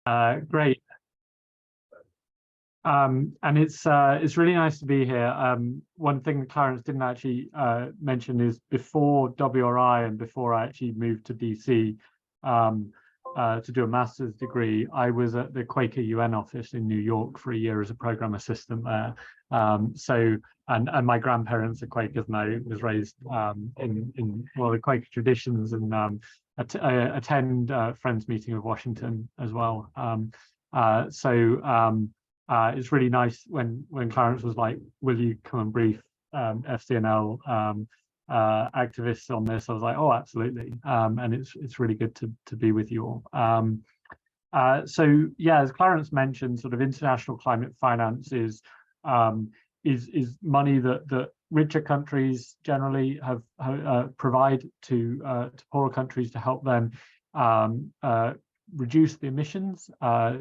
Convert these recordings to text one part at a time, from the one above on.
Great. And it's really nice to be here. One thing that Clarence didn't actually mention is before WRI and before I actually moved to DC to do a master's degree, I was at the Quaker UN office in New York for a year as a program assistant there. And my grandparents are Quakers, and I was raised in the Quaker traditions, and attend Friends Meeting of Washington as well. It's really nice when Clarence was like, "Will you come and brief FCNL activists on this?" I was like, "Oh, absolutely," and it's really good to be with you all. So yeah, as Clarence mentioned, sort of international climate finance is money that richer countries generally have provide to poorer countries to help them reduce the emissions,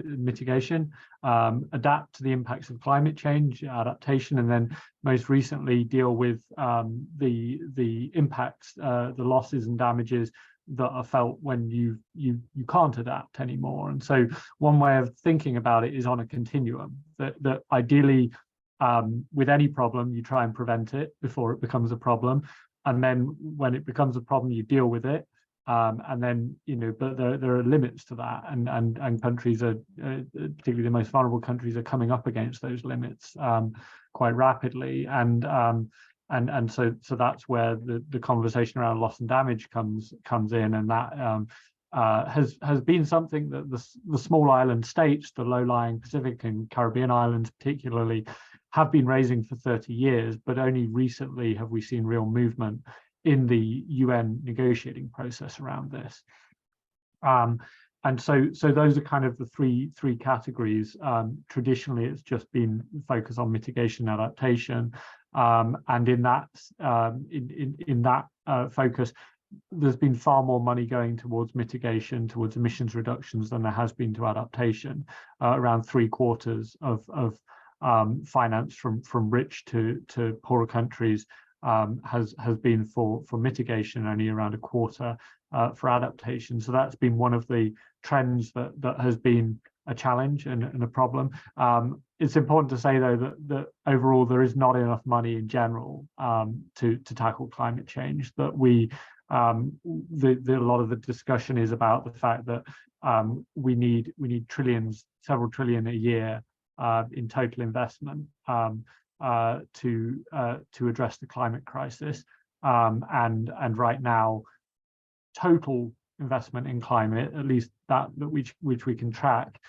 mitigation, adapt to the impacts of climate change, adaptation, and then most recently deal with the impacts, the losses and damages that are felt when you can't adapt anymore. And so one way of thinking about it is on a continuum, that ideally with any problem you try and prevent it before it becomes a problem, and then when it becomes a problem you deal with it. And then, but there are limits to that, and countries are, particularly the most vulnerable countries, are coming up against those limits quite rapidly, and so that's where the conversation around loss and damage comes in, and that has been something that the small island states, the low-lying Pacific and Caribbean islands particularly, have been raising for 30 years, but only recently have we seen real movement in the UN negotiating process around this. And so those are kind of the three categories. Traditionally, it's just been focused on mitigation and adaptation, and in that focus, there's been far more money going towards mitigation, towards emissions reductions, than there has been to adaptation. Around 3/4 of finance from rich to poorer countries has been for mitigation, only around 1/4 for adaptation. So that's been one of the trends that has been a challenge and a problem. It's important to say, though, that overall there is not enough money in general to tackle climate change. That a lot of the discussion is about the fact that we need trillions, several trillion a year in total investment to address the climate crisis, and right now total investment in climate, at least that which we can track,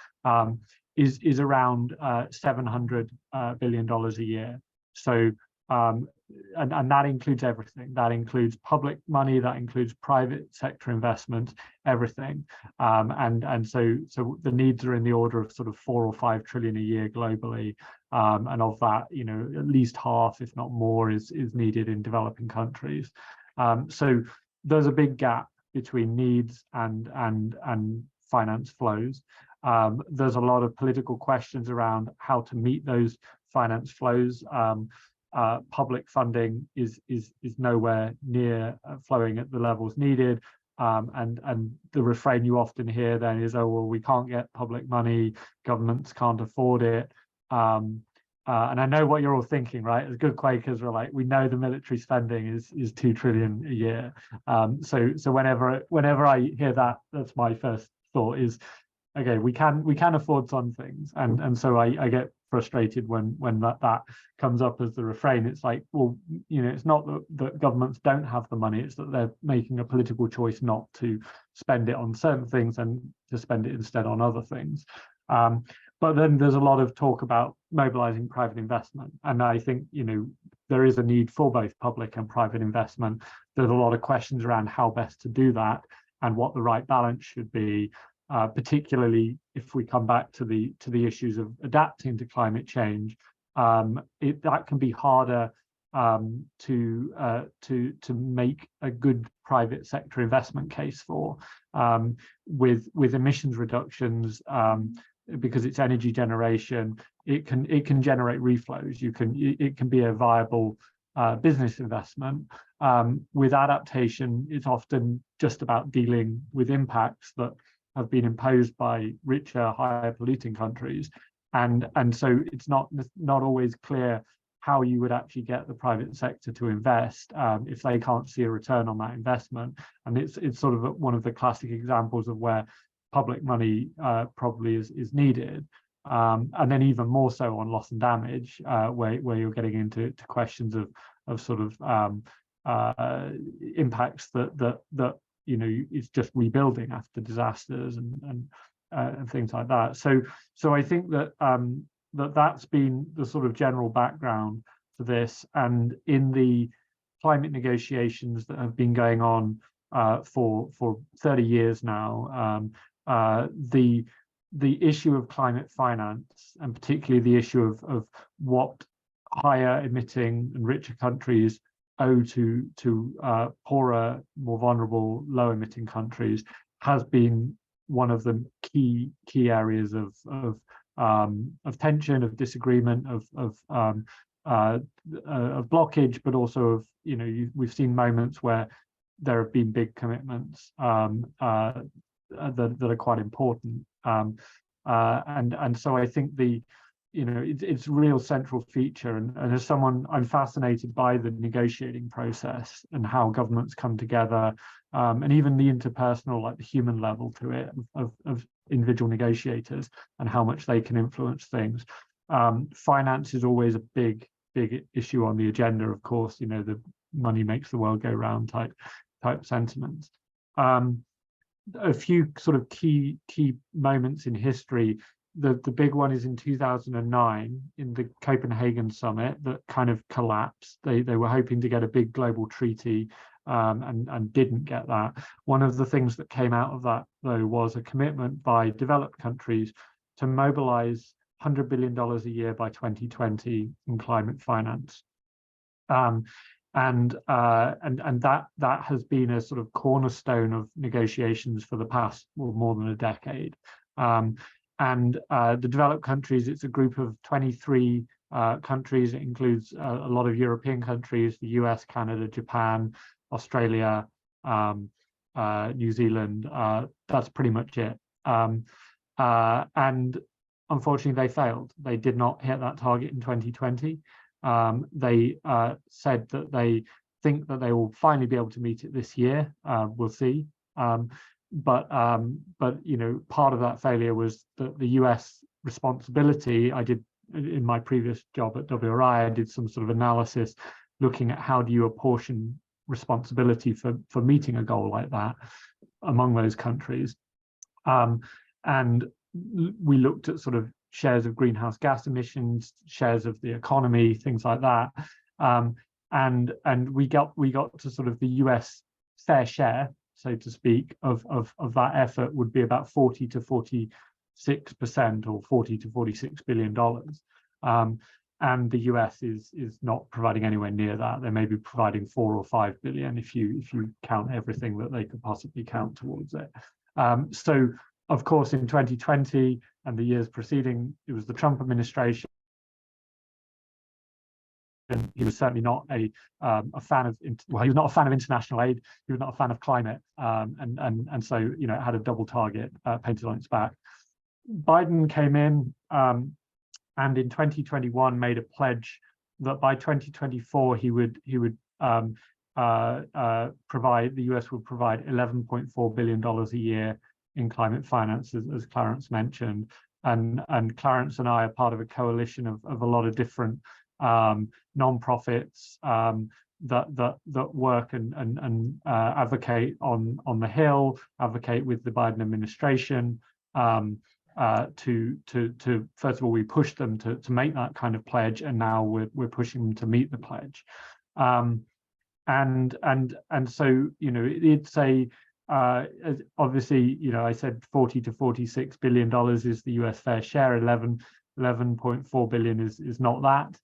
is around $700 billion a year. So and that includes everything. That includes public money, that includes private sector investment, everything. And so the needs are in the order of sort of 4 or 5 trillion a year globally. And of that, at least half, if not more, is needed in developing countries. So there's a big gap between needs and finance flows. There's a lot of political questions around how to meet those finance flows. Public funding is nowhere near flowing at the levels needed, and the refrain you often hear then is, "Oh, well, we can't get public money, governments can't afford it." And I know what you're all thinking, right? As good Quakers, we're like, we know the military spending is 2 trillion a year. So whenever I hear that, that's my first thought is, okay, we can afford some things, and so I get frustrated when that comes up as the refrain. It's like, well, it's not that governments don't have the money, it's that they're making a political choice not to spend it on certain things and to spend it instead on other things. But then there's a lot of talk about mobilizing private investment, and I think there is a need for both public and private investment. There's a lot of questions around how best to do that and what the right balance should be. Particularly if we come back to the issues of adapting to climate change, that can be harder to make a good private sector investment case for, with emissions reductions, because it's energy generation. It can generate reflows. It can be a viable business investment. With adaptation, it's often just about dealing with impacts that have been imposed by richer, higher polluting countries, and so it's not always clear how you would actually get the private sector to invest if they can't see a return on that investment. And it's sort of one of the classic examples of where public money probably is needed. And then even more so on loss and damage, where you're getting into questions of sort of impacts that it's just rebuilding after disasters and things like that. So I think that that's been the sort of general background to this. And in the climate negotiations that have been going on for 30 years now, the issue of climate finance, and particularly the issue of what higher emitting and richer countries owe to poorer, more vulnerable, low emitting countries, has been one of the key areas of tension, of disagreement, of blockage, but also of we've seen moments where there have been big commitments that are quite important, and so I think it's a real central feature, and as someone, I'm fascinated by the negotiating process and how governments come together, and even the interpersonal, like the human level to it of individual negotiators and how much they can influence things. Finance is always a big issue on the agenda, of course, the money makes the world go round type sentiments. A few sort of key moments in history. The big one is in 2009 in the Copenhagen summit that kind of collapsed. They were hoping to get a big global treaty and didn't get that. One of the things that came out of that, though, was a commitment by developed countries to mobilize $100 billion a year by 2020 in climate finance. And that has been a sort of cornerstone of negotiations for the past more than a decade. And the developed countries, it's a group of 23 countries. It includes a lot of European countries, the US, Canada, Japan, Australia, New Zealand. That's pretty much it. And unfortunately, they failed. They did not hit that target in 2020. They said that they think that they will finally be able to meet it this year. We'll see. But part of that failure was that the US responsibility. I did, in my previous job at WRI, I did some sort of analysis looking at how do you apportion responsibility for meeting a goal like that among those countries. And we looked at sort of shares of greenhouse gas emissions, shares of the economy, things like that. And we got to sort of the US fair share, so to speak, of that effort would be about 40 to 46% or $40 to $46 billion. And the US is not providing anywhere near that. They may be providing 4 or 5 billion if you count everything that they could possibly count towards it. So of course, in 2020 and the years preceding, it was the Trump administration. And he was certainly not a fan of, well, he was not a fan of international aid. He was not a fan of climate, and so it had a double target painted on its back. Biden came in and in 2021 made a pledge that by 2024 he would provide, the US would provide $11.4 billion a year in climate finance, as Clarence mentioned, and Clarence and I are part of a coalition of a lot of different non-profits that work and advocate on the Hill, advocate with the Biden administration to first of all, we pushed them to make that kind of pledge, and now we're pushing them to meet the pledge, and so it's a obviously I said 40 to 46 billion dollars is the US fair share. 11.4 billion is not that.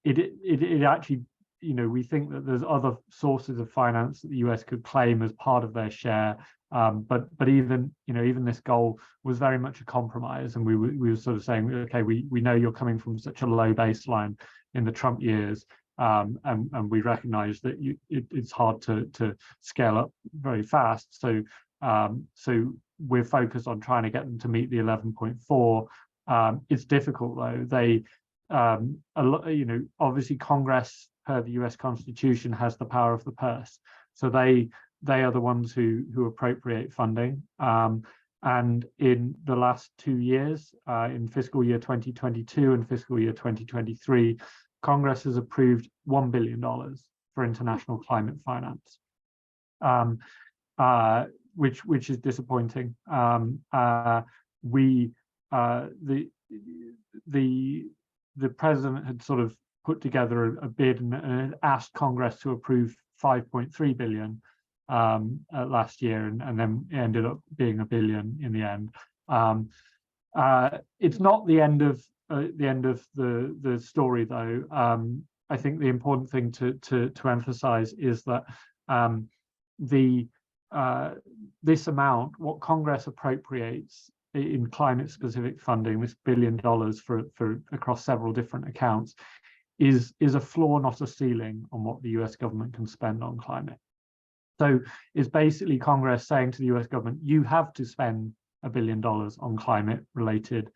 It actually, we think that there's other sources of finance that the US could claim as part of their share, but even this goal was very much a compromise, and we were sort of saying, okay, we know you're coming from such a low baseline in the Trump years, and we recognize that it's hard to scale up very fast, so So we're focused on trying to get them to meet the 11.4. It's difficult though. They, obviously Congress per the US Constitution has the power of the purse. So they are the ones who appropriate funding. And in the last 2 years, in fiscal year 2022 and fiscal year 2023, Congress has approved $1 billion for international climate finance, which is disappointing. The president had sort of put together a bid and asked Congress to approve 5.3 billion last year, and then it ended up being $1 billion in the end. It's not the end of the story, though. I think the important thing to emphasize is that this amount, what Congress appropriates in climate-specific funding, this $1 billion for across several different accounts, is a floor, not a ceiling, on what the US government can spend on climate. So it's basically Congress saying to the US government, you have to spend $1 billion on climate-related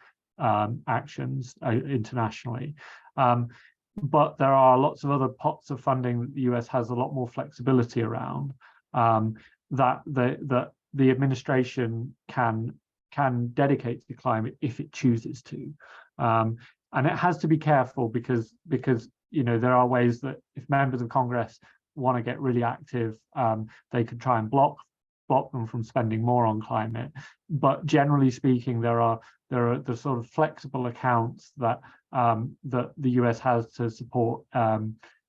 actions internationally. But there are lots of other pots of funding that the US has a lot more flexibility around, that the administration can dedicate to climate if it chooses to. And it has to be careful because there are ways that if members of Congress want to get really active, they could try and block them from spending more on climate. But generally speaking, there are the sort of flexible accounts that that the US has to support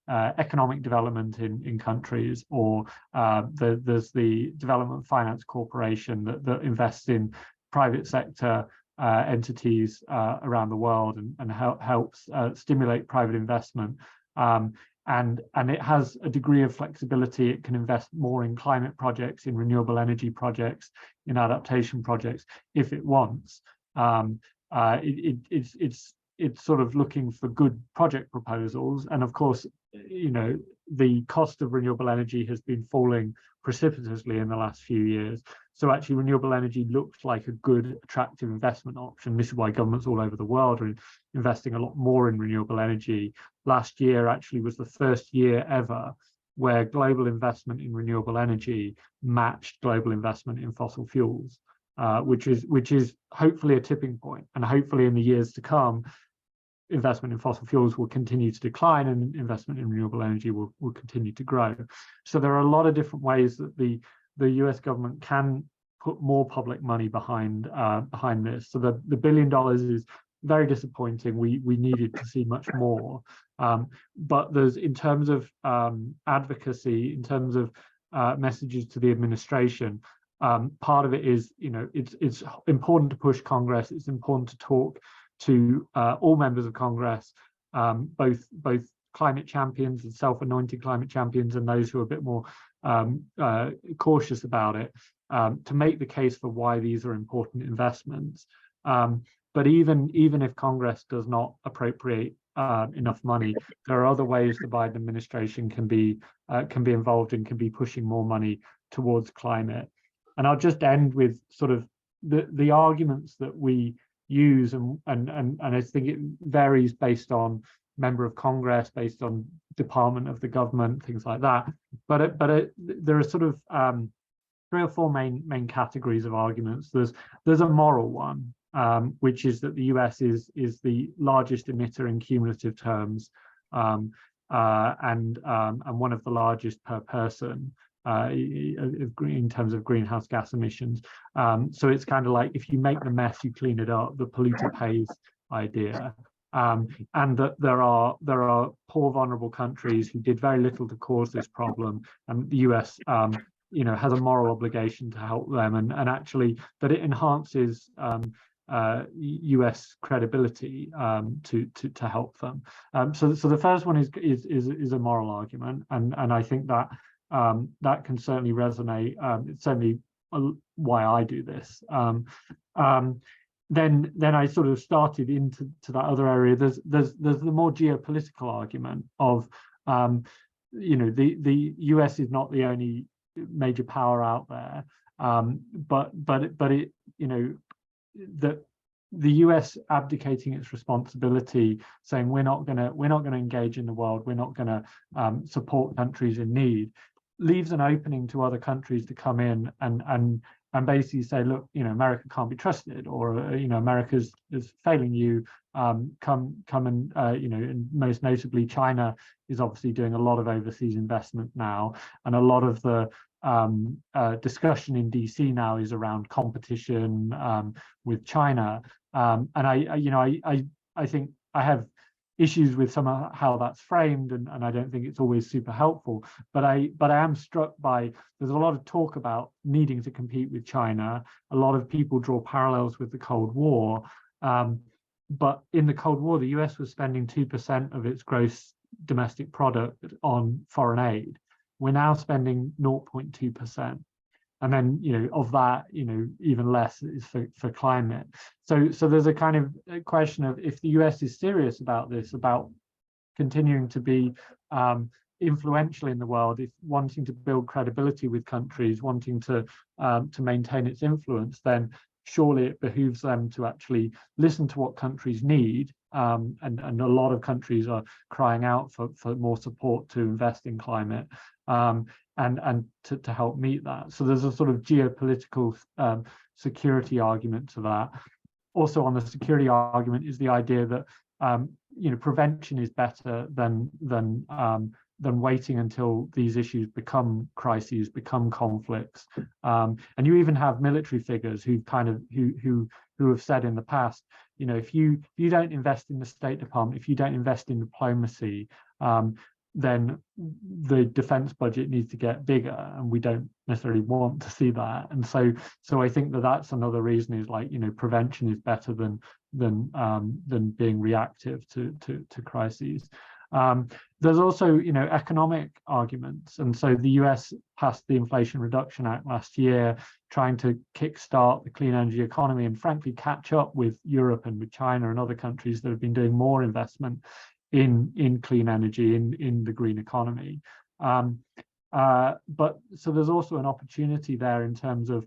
economic development in countries, or there's the Development Finance Corporation that invests in private sector entities around the world and helps stimulate private investment. And it has a degree of flexibility. It can invest more in climate projects, in renewable energy projects, in adaptation projects if it wants. It's sort of looking for good project proposals, and of course, the cost of renewable energy has been falling precipitously in the last few years. So actually, renewable energy looks like a good, attractive investment option. This is why governments all over the world are investing a lot more in renewable energy. Last year actually was the first year ever where global investment in renewable energy matched global investment in fossil fuels, which is hopefully a tipping point. And hopefully in the years to come, investment in fossil fuels will continue to decline and investment in renewable energy will continue to grow. So there are a lot of different ways that the US government can put more public money behind this. So the $1 billion is very disappointing. We needed to see much more. But there's, in terms of advocacy, in terms of messages to the administration, part of it is, it's important to push Congress. It's important to talk to all members of Congress, both climate champions and self-anointed climate champions, and those who are a bit more cautious about it, to make the case for why these are important investments. But even if Congress does not appropriate enough money, there are other ways the Biden administration can be involved and can be pushing more money towards climate. And I'll just end with sort of the arguments that we use, and I think it varies based on member of Congress, based on department of the government, things like that. But there are sort of 3 or 4 main categories of arguments. There's a moral one, which is that the US is the largest emitter in cumulative terms, and one of the largest per person in terms of greenhouse gas emissions. So it's kind of like, if you make the mess, you clean it up, the polluter pays idea. And that there are poor, vulnerable countries who did very little to cause this problem, and the US has a moral obligation to help them, and actually that it enhances US credibility to help them. So the first one is a moral argument, and I think that that can certainly resonate. It's certainly why I do this. Then I sort of started into that other area. There's the more geopolitical argument of the US is not the only major power out there, But it, you know, that the US abdicating its responsibility, saying we're not going to engage in the world, we're not going to support countries in need, leaves an opening to other countries to come in and basically say, look, you know, America can't be trusted, or you know, America's is failing you. Come and you know, and most notably, China is obviously doing a lot of overseas investment now, and a lot of the discussion in DC now is around competition with China, and I think I have issues with some of how that's framed, and I don't think it's always super helpful. But I am struck by, there's a lot of talk about needing to compete with China. A lot of people draw parallels with the Cold War, but in the Cold War, the US was spending 2% of its gross domestic product on foreign aid. We're now spending 0.2%. And then, you know, of that, you know, even less is for climate. So there's a kind of question of, if the US is serious about this, about continuing to be influential in the world, if wanting to build credibility with countries, wanting to maintain its influence, then surely it behooves them to actually listen to what countries need. And a lot of countries are crying out for more support to invest in climate. And to help meet that. So there's a sort of geopolitical security argument to that. Also on the security argument is the idea that you know, prevention is better than waiting until these issues become crises, become conflicts. And you even have military figures who kind of who have said in the past, you know, if you don't invest in the State Department, if you don't invest in diplomacy, then the defense budget needs to get bigger, and we don't necessarily want to see that. And so I think that that's another reason, is like, you know, prevention is better than being reactive to crises. There's also, you know, economic arguments, and so the US passed the Inflation Reduction Act last year, trying to kickstart the clean energy economy and frankly catch up with Europe and with China and other countries that have been doing more investment in clean energy, in the green economy. But so there's also an opportunity there in terms of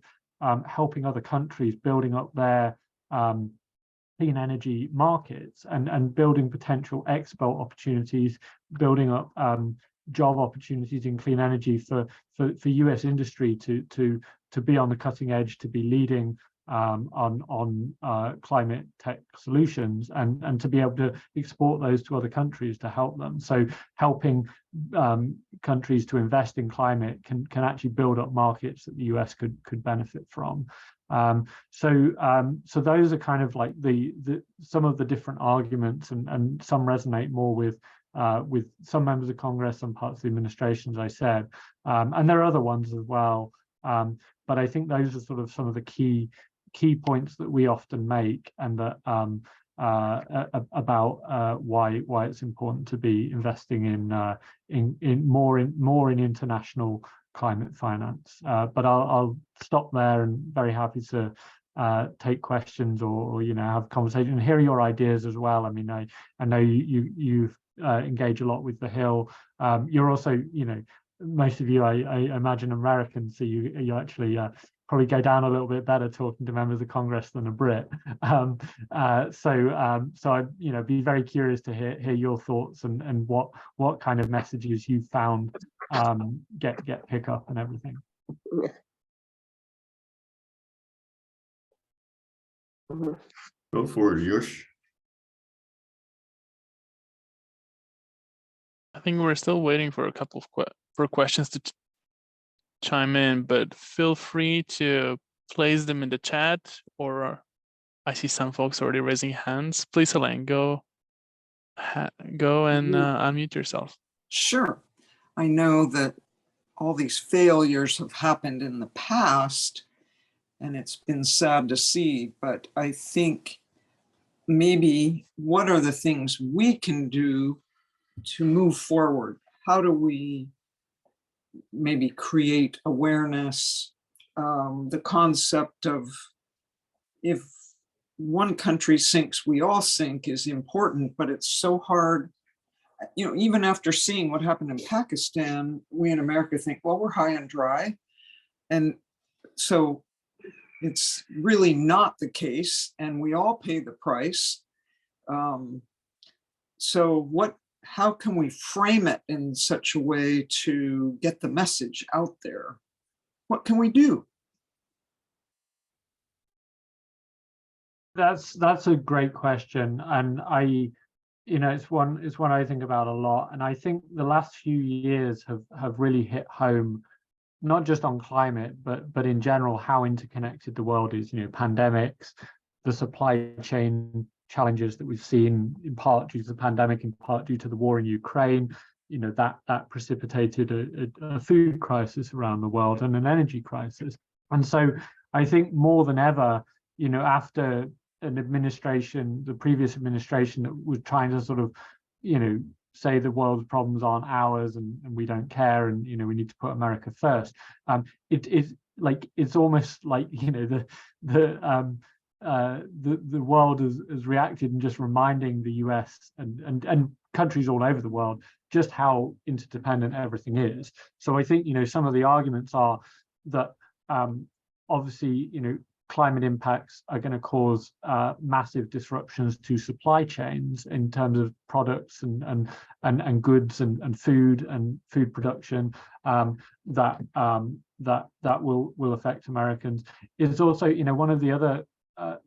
helping other countries building up their clean energy markets and building potential export opportunities, building up job opportunities in clean energy for US industry to be on the cutting edge, to be leading on climate tech solutions, and to be able to export those to other countries to help them. So helping countries to invest in climate can actually build up markets that the US could benefit from. So those are kind of like the some of the different arguments, and some resonate more with some members of Congress and parts of the administration, as I said, and there are other ones as well. But I think those are sort of some of the key points that we often make, and that about why it's important to be investing in more in international climate finance. But I'll stop there, and very happy to take questions or you know, have conversation and hear your ideas as well. I mean, I know you've engaged a lot with the Hill. You're also, you know, most of you I imagine Americans, so you actually probably go down a little bit better talking to members of Congress than a Brit. So I'd, you know, be very curious to hear your thoughts and what kind of messages you found get pick up and everything. Go for it, Josh. I think we're still waiting for a couple of questions to chime in, but feel free to place them in the chat, or I see some folks already raising hands. Please, Elaine, go and unmute yourself. Sure. I know that all these failures have happened in the past, and it's been sad to see, but I think maybe what are the things we can do to move forward? How do we maybe create awareness? The concept of, if one country sinks, we all sink is important, but it's so hard. You know, even after seeing what happened in Pakistan, we in America think, well, we're high and dry. And So it's really not the case, and we all pay the price. So how can we frame it in such a way to get the message out there? What can we do? That's a great question, and it's one I think about a lot. And I think the last few years have really hit home, not just on climate, but in general, how interconnected the world is. Pandemics, the supply chain challenges that we've seen, in part due to the pandemic, in part due to the war in Ukraine. That precipitated a food crisis around the world and an energy crisis. And so I think more than ever, after an administration, the previous administration, that was trying to sort of, say the world's problems aren't ours, and we don't care, and we need to put America first. It's almost like the world has reacted, and just reminding the US and countries all over the world just how interdependent everything is. So I think some of the arguments are that obviously climate impacts are going to cause massive disruptions to supply chains in terms of products and goods and food production, that will affect Americans. It's also one of the other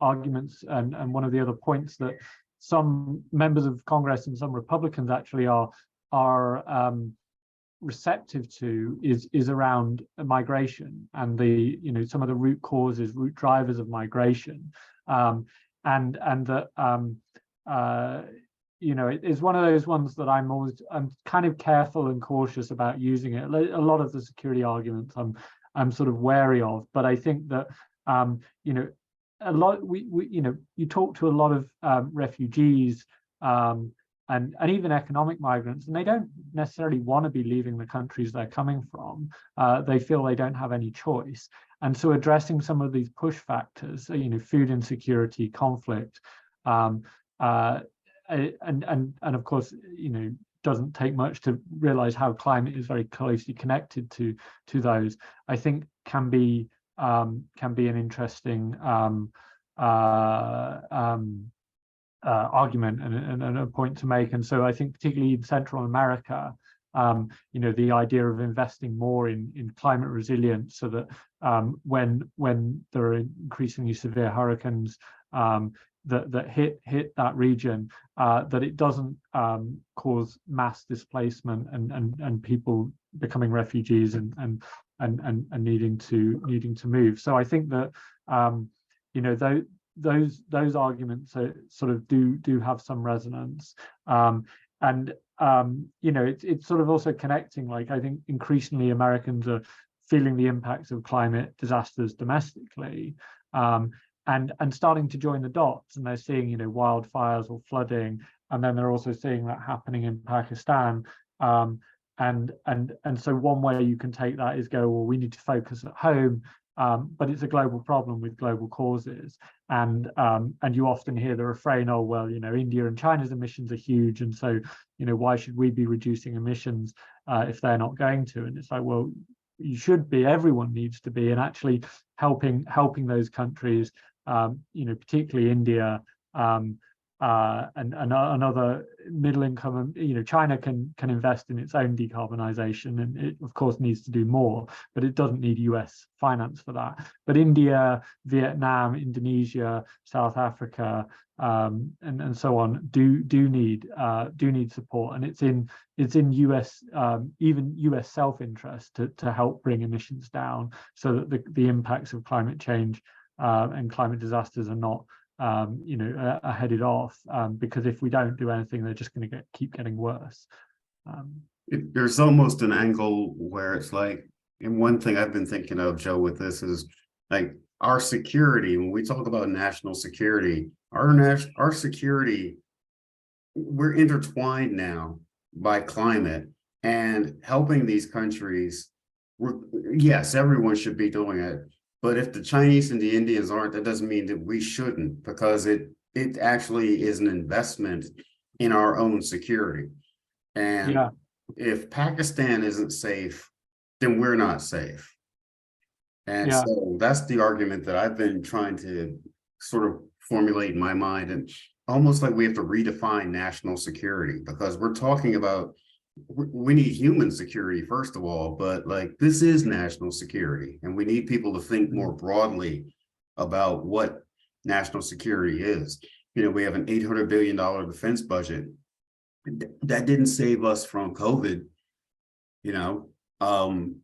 arguments and one of the other points that some members of Congress and some Republicans actually are receptive to is around migration and the some of the root drivers of migration, and that it is one of those ones that I'm kind of careful and cautious about using it. A lot of the security arguments I'm sort of wary of, but I think that a lot you talk to a lot of refugees, and even economic migrants, and they don't necessarily want to be leaving the countries they're coming from. They feel they don't have any choice. And so addressing some of these push factors, food insecurity, conflict, and of course, doesn't take much to realize how climate is very closely connected to those, I think can be an interesting argument and a point to make. And so I think particularly in Central America, the idea of investing more in climate resilience, so that when there are increasingly severe hurricanes that hit that region, that it doesn't cause mass displacement and people becoming refugees and needing to move. So I think that those arguments sort of do have some resonance, and it's sort of also connecting. Like, I think increasingly Americans are feeling the impacts of climate disasters domestically, and starting to join the dots, and they're seeing wildfires or flooding, and then they're also seeing that happening in Pakistan. And so one way you can take that is go, well, we need to focus at home, but it's a global problem with global causes. And you often hear the refrain, oh, well, India and China's emissions are huge, and so why should we be reducing emissions if they're not going to? And it's like, well, you should be. Everyone needs to be, and actually helping those countries, particularly India, and other middle income. China can invest in its own decarbonisation, and it of course needs to do more, but it doesn't need US finance for that. But India, Vietnam, Indonesia, South Africa, and so on do need support, and it's in US even US self-interest to help bring emissions down, so that the impacts of climate change and climate disasters are not are headed off, because if we don't do anything, they're just going to keep getting worse. There's almost an angle where it's like, and one thing I've been thinking of, Joe, with this is like our security. When we talk about national security, our security, we're intertwined now by climate, and helping these countries. Yes, everyone should be doing it. But if the Chinese and the Indians aren't, that doesn't mean that we shouldn't, because it actually is an investment in our own security. And if Pakistan isn't safe, then we're not safe. And Yeah. so that's the argument that I've been trying to sort of formulate in my mind, and almost like we have to redefine national security, because we're talking about, we need human security first of all, but like this is national security, and we need people to think more broadly about what national security is. You know, we have an $800 billion defense budget. That didn't save us from COVID, you know, and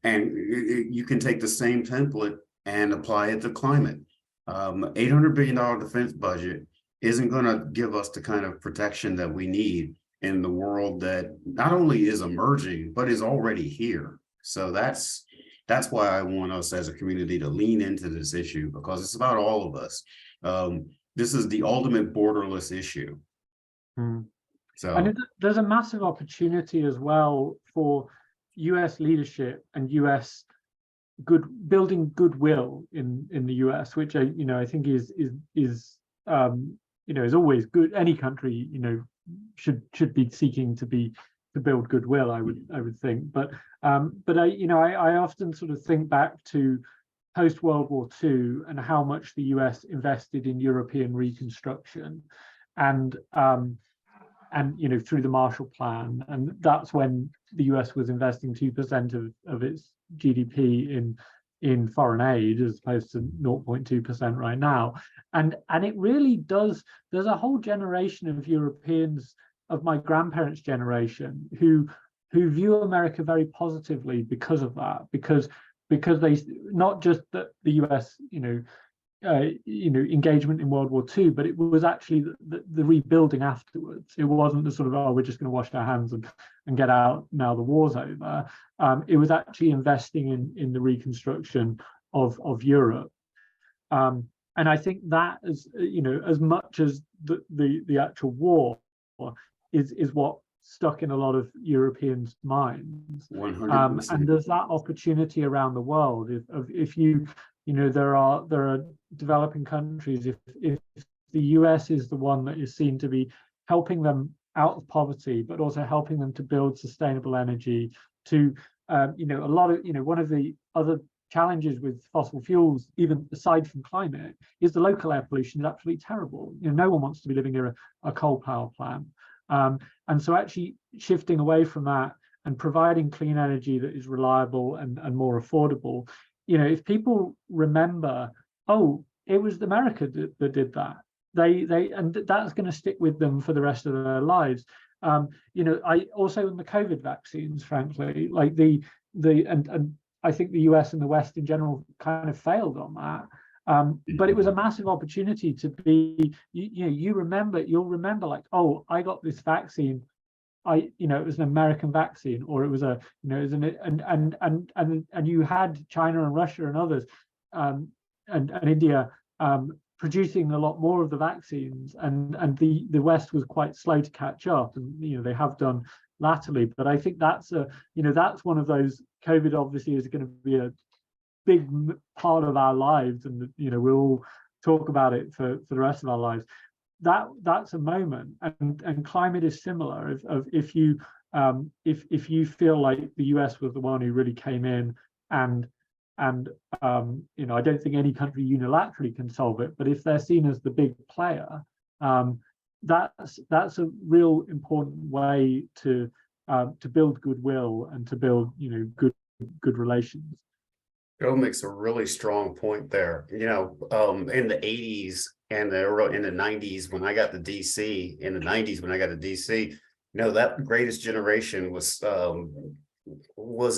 you can take the same template and apply it to climate. $800 billion defense budget isn't going to give us the kind of protection that we need in the world that not only is emerging, but is already here. So that's why I want us as a community to lean into this issue, because it's about all of us. This is the ultimate borderless issue. Mm. So, and there's a massive opportunity as well for US leadership and US building goodwill in the US, which I think is always good. Any country should be seeking to build goodwill, I would think. But I often sort of think back to post World War II and how much the US invested in European reconstruction, and through the Marshall Plan, and that's when the US was investing 2% of its GDP in foreign aid, as opposed to 0.2% right now. And it really does. There's a whole generation of Europeans, of my grandparents' generation, who view America very positively because of that, because they, not just that the US engagement in World War II, but it was actually the rebuilding afterwards. It wasn't the sort of, oh, we're just going to wash our hands and get out now the war's over. It was actually investing in the reconstruction of Europe. And I think that, as much as the actual war is what stuck in a lot of Europeans' minds. 100%. And there's that opportunity around the world. If there are developing countries, if the US is the one that is seen to be helping them out of poverty, but also helping them to build sustainable energy, to a lot of one of the other challenges with fossil fuels, even aside from climate, is the local air pollution is absolutely terrible. No one wants to be living near a coal power plant. And so actually shifting away from that and providing clean energy that is reliable and more affordable. If people remember, oh, it was America that did that, and that's going to stick with them for the rest of their lives. I also, in the COVID vaccines, frankly, like and I think the US and the West in general kind of failed on that. But it was a massive opportunity to be, you'll remember like, oh, I got this vaccine. It was an American vaccine, or it was it was and you had China and Russia and others, and India producing a lot more of the vaccines, and the West was quite slow to catch up, and they have done latterly. But I think that's that's one of those. COVID obviously is going to be a big part of our lives, and we'll all talk about it for the rest of our lives. That's a moment, and climate is similar. If you feel like the US was the one who really came in, and I don't think any country unilaterally can solve it, but if they're seen as the big player, that's a real important way to build goodwill and to build good relations. Joe makes a really strong point there. In the 80s and in the 90s when I got to DC, that greatest generation was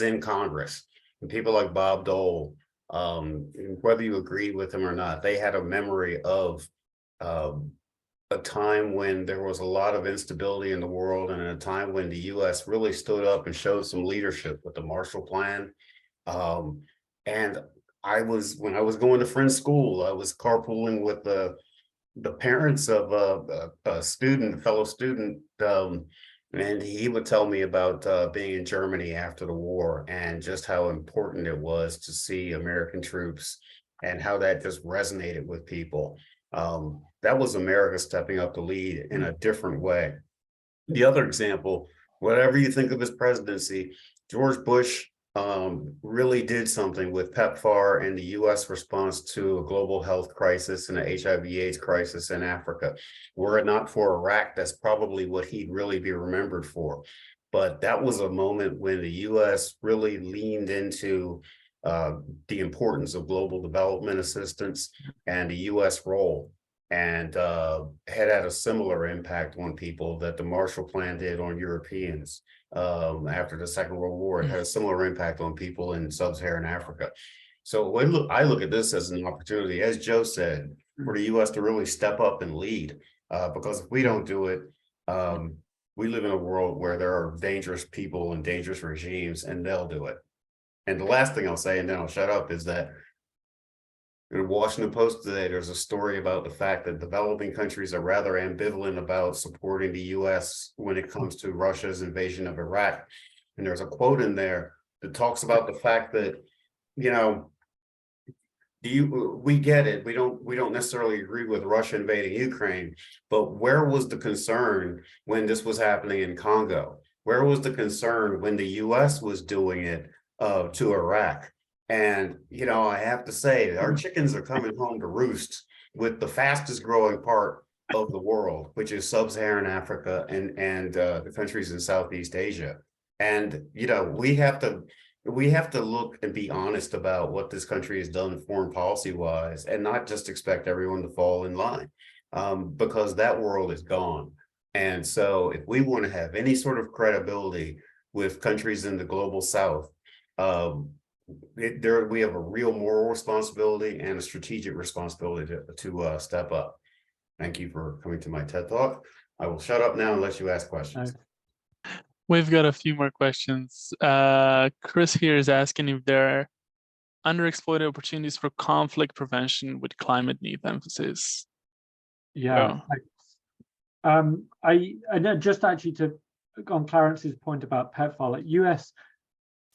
in Congress, and people like Bob Dole, whether you agreed with him or not, they had a memory of a time when there was a lot of instability in the world, and a time when the US really stood up and showed some leadership with the Marshall Plan. And when I was going to Friends School, I was carpooling with the parents of a fellow student, and he would tell me about being in Germany after the war, and just how important it was to see American troops, and how that just resonated with people. That was America stepping up to lead in a different way. The other example, whatever you think of his presidency, George Bush really did something with PEPFAR and the US response to a global health crisis and the HIV/AIDS crisis in Africa. Were it not for Iraq, that's probably what he'd really be remembered for. But that was a moment when the US really leaned into the importance of global development assistance and the US role, and had a similar impact on people that the Marshall Plan did on Europeans. After the Second World War, it had a similar impact on people in sub-Saharan Africa. So I look at this as an opportunity, as Joe said, for the US to really step up and lead, because if we don't do it, we live in a world where there are dangerous people and dangerous regimes, and they'll do it. And the last thing I'll say, and then I'll shut up, is that in the Washington Post today, there's a story about the fact that developing countries are rather ambivalent about supporting the US when it comes to Russia's invasion of Iraq. And there's a quote in there that talks about the fact that, you know, we get it. We don't necessarily agree with Russia invading Ukraine, but where was the concern when this was happening in Congo? Where was the concern when the US was doing it to Iraq? And, you know, I have to say, our chickens are coming home to roost with the fastest growing part of the world, which is sub-Saharan Africa and the countries in Southeast Asia. And, you know, we have to look and be honest about what this country has done foreign policy wise, and not just expect everyone to fall in line, because that world is gone. And so if we want to have any sort of credibility with countries in the global South, we have a real moral responsibility and a strategic responsibility to step up. Thank you for coming to my TED Talk. I will shut up now and let you ask questions. We've got a few more questions. Chris here is asking if there are underexploited opportunities for conflict prevention with climate need emphasis. Yeah. I know, just actually to on Clarence's point about PEPFAR, like US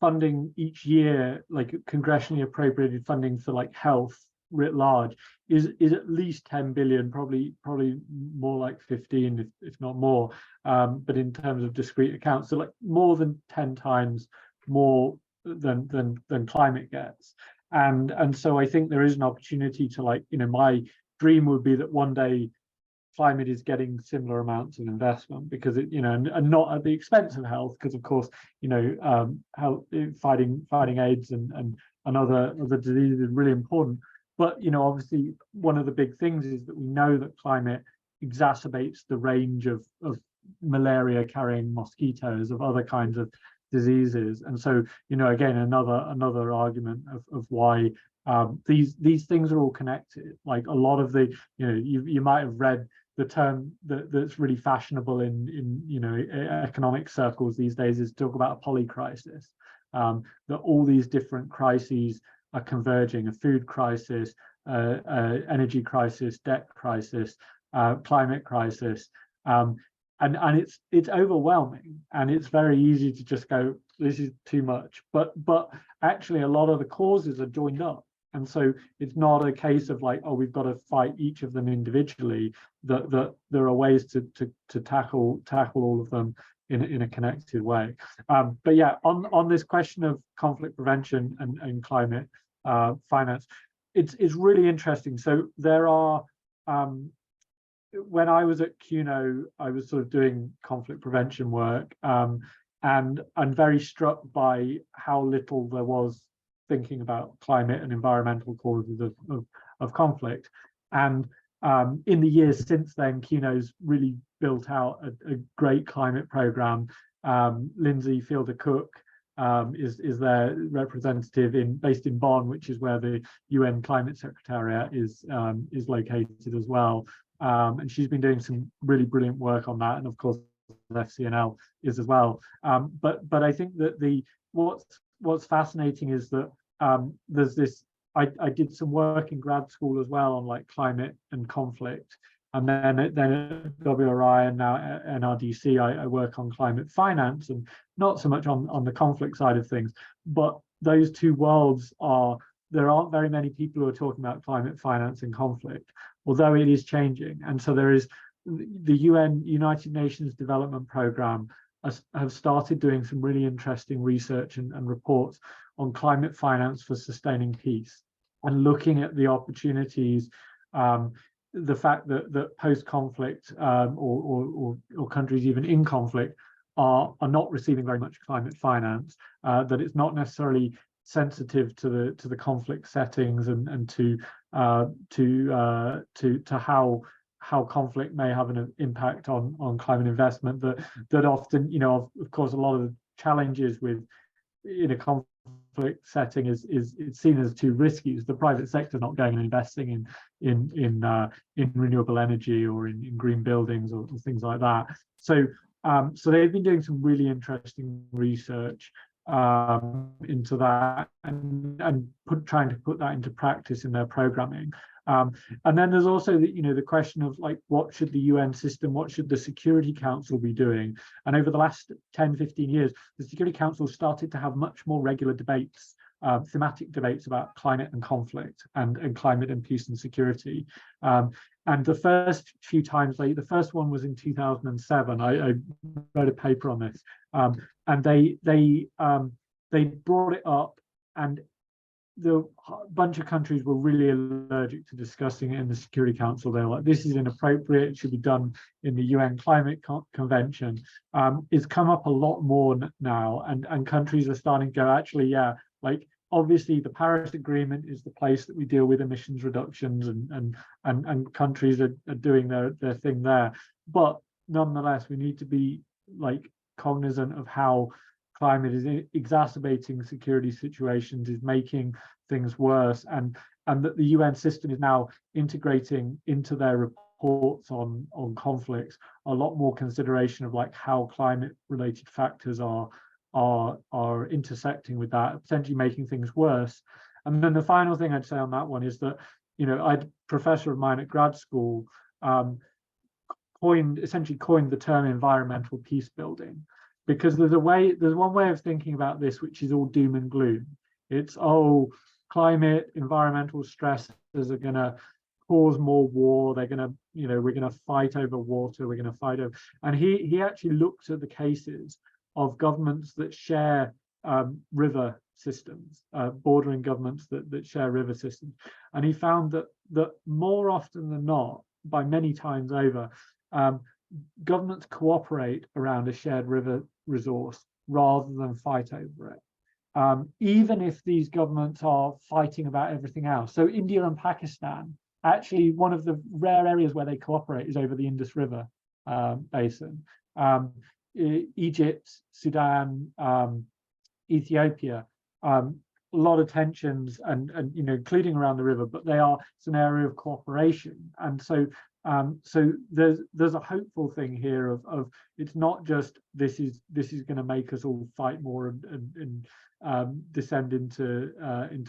funding each year, like congressionally appropriated funding for like health writ large is at least 10 billion, probably more like 15 if not more, but in terms of discrete accounts, so like more than 10 times more than climate gets. And so I think there is an opportunity to, like, you know, my dream would be that one day climate is getting similar amounts of investment, because it, you know, and not at the expense of health, because of course, you know, health, fighting AIDS and other diseases is really important. But, you know, obviously one of the big things is that we know that climate exacerbates the range of malaria carrying mosquitoes, of other kinds of diseases. And so, you know, again, another argument of why these things are all connected. Like a lot of the, you know, you might have read the term that's really fashionable in you know, economic circles these days is talk about a polycrisis, that all these different crises are converging: a food crisis, energy crisis, debt crisis, climate crisis, and it's overwhelming, and it's very easy to just go, this is too much. But actually, a lot of the causes are joined up. And so it's not a case of like, oh, we've got to fight each of them individually. That there are ways to tackle all of them in a connected way. But yeah, on this question of conflict prevention and climate finance, it's really interesting. So there are, when I was at CUNO, I was sort of doing conflict prevention work, and I'm very struck by how little there was thinking about climate and environmental causes of conflict. And in the years since then, CUNO's really built out a great climate program. Lindsay Fielder-Cook is their representative based in Bonn, which is where the UN Climate Secretariat is located as well. And she's been doing some really brilliant work on that, and of course FCNL is as well. But I think that what's fascinating is that there's this. I did some work in grad school as well on like climate and conflict, and then at WRI and now at NRDC I work on climate finance, and not so much on the conflict side of things. But those two worlds there aren't very many people who are talking about climate finance and conflict, although it is changing. And so there is the United Nations Development Programme have started doing some really interesting research and reports on climate finance for sustaining peace, and looking at the opportunities, the fact that post-conflict or countries even in conflict are not receiving very much climate finance, that it's not necessarily sensitive to the conflict settings and to how conflict may have an impact on climate investment, that often, you know, of course, a lot of the challenges in a conflict setting is it's seen as too risky. The private sector not going and investing in renewable energy or in green buildings or things like that. So they've been doing some really interesting research into that and trying to put that into practice in their programming. And then there's also the question of, like, what should the UN system, what should the Security Council be doing? And over the last 10-15 years, the Security Council started to have much more regular debates, thematic debates about climate and conflict and climate and peace and security. And the first few times, the first one was in 2007. I wrote a paper on this, and they brought it up, and the bunch of countries were really allergic to discussing it in the Security Council. They were like, this is inappropriate, it should be done in the UN Climate Convention. It's come up a lot more now, and countries are starting to go, actually, yeah, like, obviously the Paris Agreement is the place that we deal with emissions reductions, and countries are doing their thing there. But nonetheless, we need to be, like, cognizant of how climate is exacerbating security situations, is making things worse, and that the UN system is now integrating into their reports on conflicts a lot more consideration of, like, how climate related factors are intersecting with that, potentially making things worse. And then the final thing I'd say on that one is that, a professor of mine at grad school essentially coined the term environmental peace building, because there's one way of thinking about this which is all doom and gloom. It's, oh, climate, environmental stresses are going to cause more war. They're going to, we're going to fight over water. We're going to fight over. And he actually looked at the cases of governments that share river systems, bordering governments that share river systems, and he found that more often than not, by many times over, governments cooperate around a shared river resource rather than fight over it, even if these governments are fighting about everything else. So India and Pakistan, actually, one of the rare areas where they cooperate is over the Indus River basin. Egypt, Sudan, Ethiopia, a lot of tensions and including around the river, but it's an area of cooperation. And so there's a hopeful thing here of it's not just this is going to make us all fight more and descend into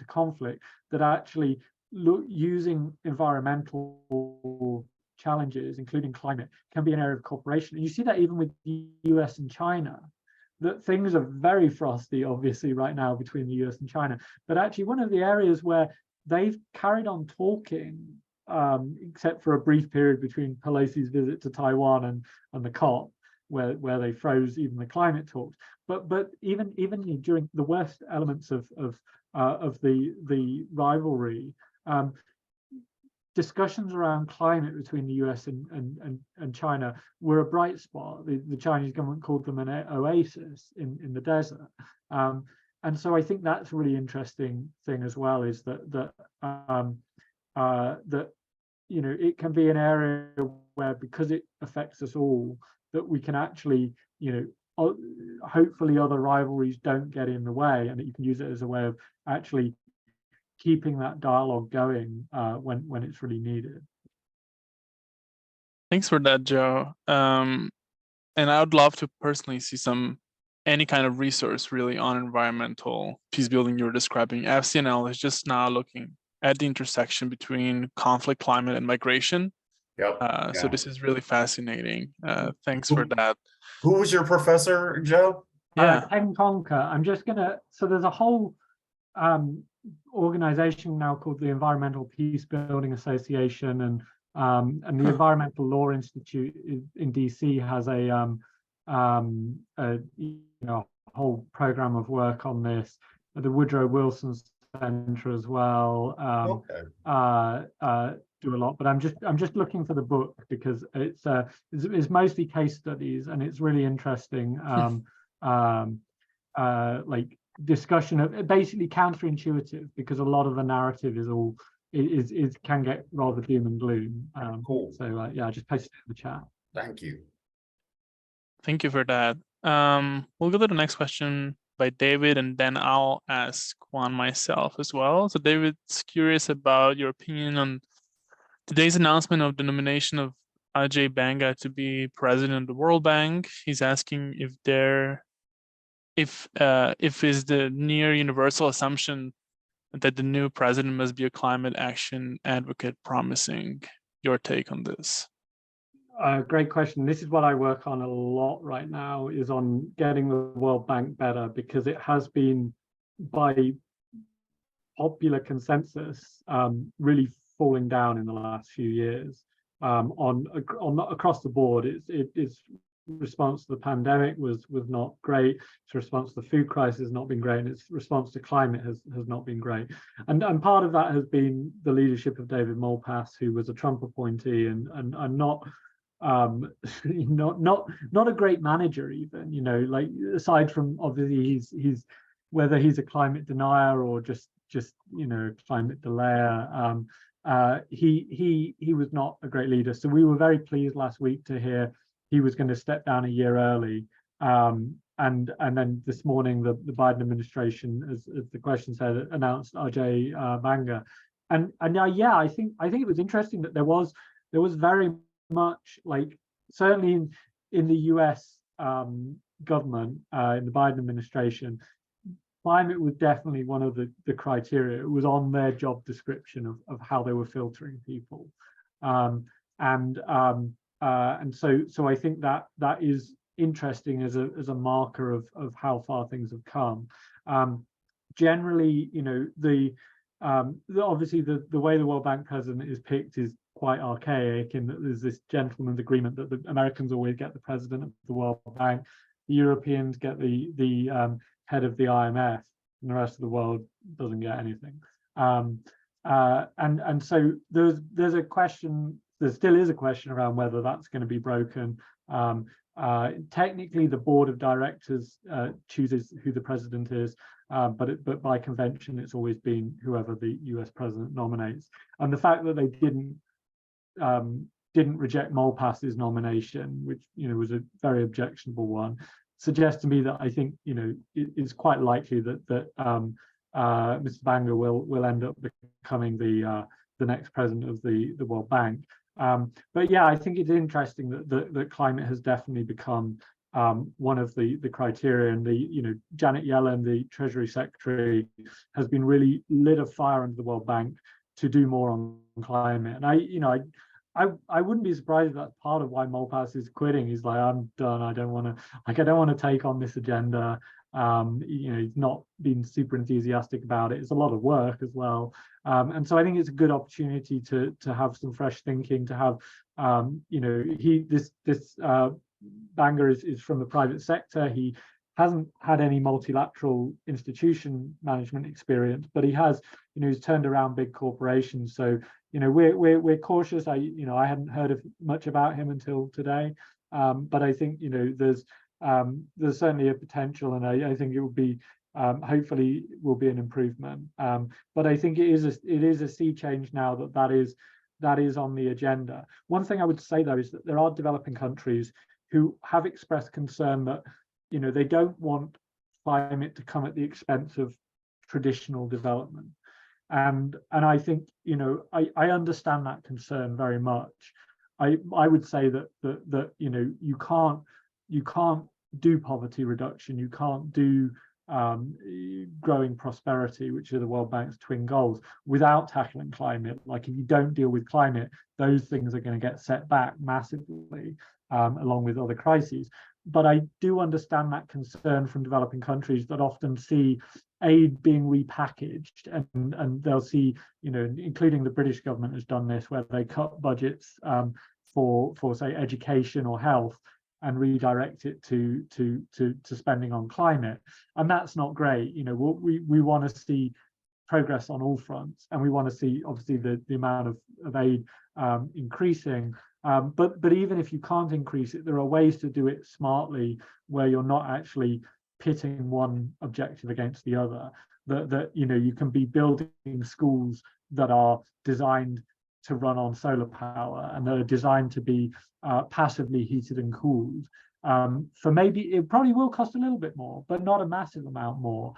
conflict, that actually using environmental challenges, including climate, can be an area of cooperation. And you see that even with the US and China, that things are very frosty, obviously, right now between the US and China. But actually, one of the areas where they've carried on talking, except for a brief period between Pelosi's visit to Taiwan and the COP, where they froze even the climate talks. But even during the worst elements of the rivalry, discussions around climate between the US and China were a bright spot. The Chinese government called them an oasis in the desert. And so I think that's a really interesting thing as well, is that it can be an area where, because it affects us all, that we can actually, hopefully other rivalries don't get in the way, and that you can use it as a way of actually keeping that dialogue going when it's really needed. Thanks for that, Joe. And I would love to personally see any kind of resource really on environmental peace building you're describing. FCNL is just now looking at the intersection between conflict, climate, and migration. Yep. So this is really fascinating. Thanks for that. Who was your professor, Joe? Yeah. Ken Conker. So there's a whole organization now called the Environmental Peace Building Association, and the Environmental Law Institute in DC has a whole program of work on this. The Woodrow Wilson Center as well. Do a lot, but I'm just looking for the book because it's mostly case studies and it's really interesting. Like discussion of basically counterintuitive, because a lot of the narrative is can get rather doom and gloom. Cool. So yeah, I just posted it in the chat. Thank you. Thank you for that. We'll go to the next question by David, and then I'll ask one myself as well. So David's curious about your opinion on today's announcement of the nomination of Ajay Banga to be president of the World Bank. He's asking if is the near universal assumption that the new president must be a climate action advocate promising. Your take on this? Great question. This is what I work on a lot right now, is on getting the World Bank better, because it has been, by popular consensus, really falling down in the last few years. Across the board, its response to the pandemic was not great. Its response to the food crisis has not been great, and its response to climate has not been great. And part of that has been the leadership of David Malpass, who was a Trump appointee and not not a great manager even, like, aside from obviously he's whether he's a climate denier or just climate delayer, he was not a great leader. So we were very pleased last week to hear he was going to step down a year early, and then this morning the Biden administration, as the question said, announced Ajay Banga, and yeah, I think it was interesting that there was very much, like, certainly in the US government, in the Biden administration, climate was definitely one of the criteria. It was on their job description of how they were filtering people, and so I think that is interesting as a marker of how far things have come. Generally, obviously the way the World Bank president is picked is quite archaic, in that there's this gentleman's agreement that the Americans always get the president of the World Bank, the Europeans get the head of the IMF, and the rest of the world doesn't get anything. And so there's a question. There still is a question around whether that's going to be broken. Technically, the board of directors chooses who the president is, but by convention, it's always been whoever the US president nominates. And the fact that they didn't reject Malpass's nomination, which was a very objectionable one, suggests to me that I think it's quite likely that Mr. Banga will end up becoming the next president of the World Bank. But yeah, I think it's interesting that climate has definitely become one of the criteria, and Janet Yellen, the Treasury Secretary, has been really lit a fire under the World Bank to do more on climate. And I wouldn't be surprised if that's part of why Malpass is quitting. He's like, I'm done. I don't want to take on this agenda. He's not been super enthusiastic about it. It's a lot of work as well. And so I think it's a good opportunity to have some fresh thinking, to have, this Banga is from the private sector. He hasn't had any multilateral institution management experience, but he has, he's turned around big corporations. So, we're cautious. I hadn't heard of much about him until today, but I think there's certainly a potential, and I think it will be hopefully will be an improvement. But I think it is a sea change now that is on the agenda. One thing I would say though is that there are developing countries who have expressed concern that they don't want climate to come at the expense of traditional development. And I think I understand that concern very much. I would say that you can't do poverty reduction, you can't do growing prosperity, which are the World Bank's twin goals, without tackling climate. Like, if you don't deal with climate, those things are going to get set back massively, along with other crises. But I do understand that concern from developing countries that often see aid being repackaged, and they'll see, including the British government has done this, where they cut budgets for say education or health, and redirect it to spending on climate, and that's not great. You know, what we want to see progress on all fronts, and we want to see obviously the amount of aid increasing. But even if you can't increase it, there are ways to do it smartly where you're not actually pitting one objective against the other. That you know, you can be building schools that are designed to run on solar power and that are designed to be passively heated and cooled. For maybe it probably will cost a little bit more, but not a massive amount more.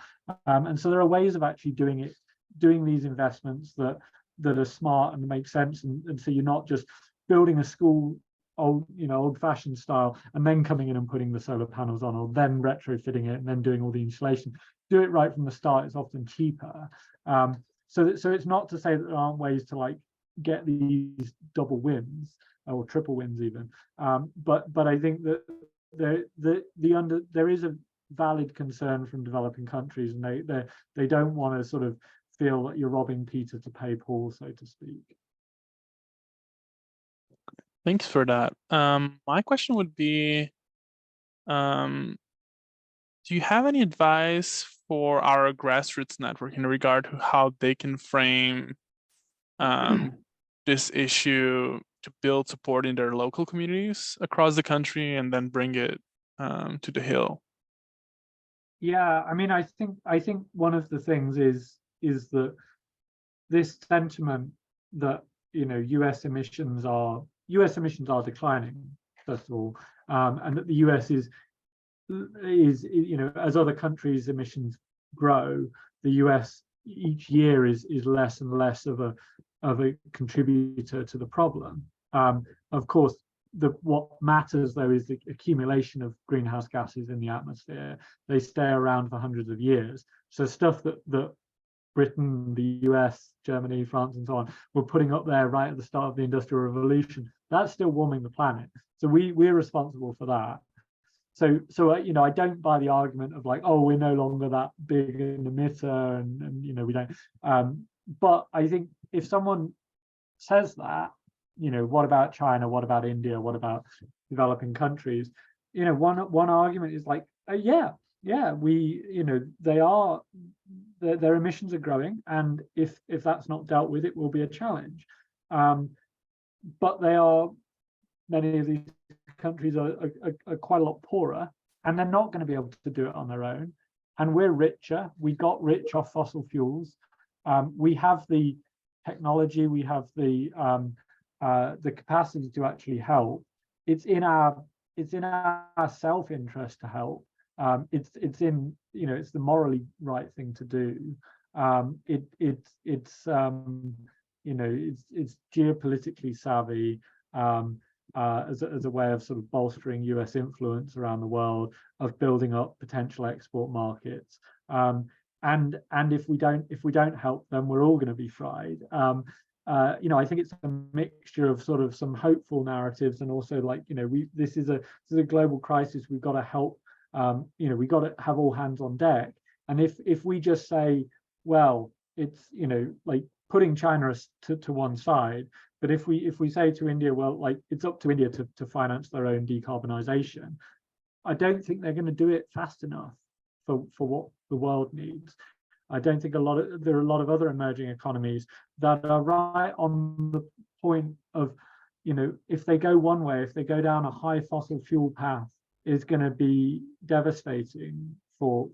And so there are ways of actually doing these investments that are smart and make sense. And so you're not just building a school old-fashioned style and then coming in and putting the solar panels on, or then retrofitting it and then doing all the insulation. Do it right from the start. It's often cheaper. So it's not to say that there aren't ways to like get these double wins or triple wins even. But I think that there is a valid concern from developing countries, and they don't want to sort of feel that you're robbing Peter to pay Paul, so to speak. Thanks for that. My question would be, do you have any advice for our grassroots network in regard to how they can frame this issue to build support in their local communities across the country and then bring it to the Hill? Yeah, I mean, I think one of the things is that this sentiment that, you know, US emissions are declining, first of all, and that the US is, you know, as other countries' emissions grow, the US each year is less and less of a contributor to the problem. Of course, what matters though is the accumulation of greenhouse gases in the atmosphere. They stay around for hundreds of years. So stuff that Britain, the US, Germany, France, and so on were putting up there right at the start of the Industrial Revolution, that's still warming the planet. So we're responsible for that. So you know, I don't buy the argument of like, oh, we're no longer that big an emitter, and you know, we don't. But I think if someone says that, you know, what about China? What about India? What about developing countries? You know, one argument is like, yeah, we, you know, their emissions are growing, and if that's not dealt with, it will be a challenge. But many of these countries are quite a lot poorer, and they're not going to be able to do it on their own. And we're richer. We got rich off fossil fuels. We have the technology. We have the capacity to actually help. It's in our self-interest to help. It's in, you know, it's the morally right thing to do. It's you know, it's geopolitically savvy. As a way of sort of bolstering US influence around the world, of building up potential export markets. And if we don't help them, we're all going to be fried. You know, I think it's a mixture of sort of some hopeful narratives and also like, you know, this is a global crisis. We've got to help. You know, we've got to have all hands on deck. And if we just say, well, it's, you know, like putting China to one side, but if we say to India, well, like it's up to India to finance their own decarbonization, I don't think they're going to do it fast enough for what the world needs. I don't think there are a lot of other emerging economies that are right on the point of, you know, if they go one way, if they go down a high fossil fuel path, is going to be devastating for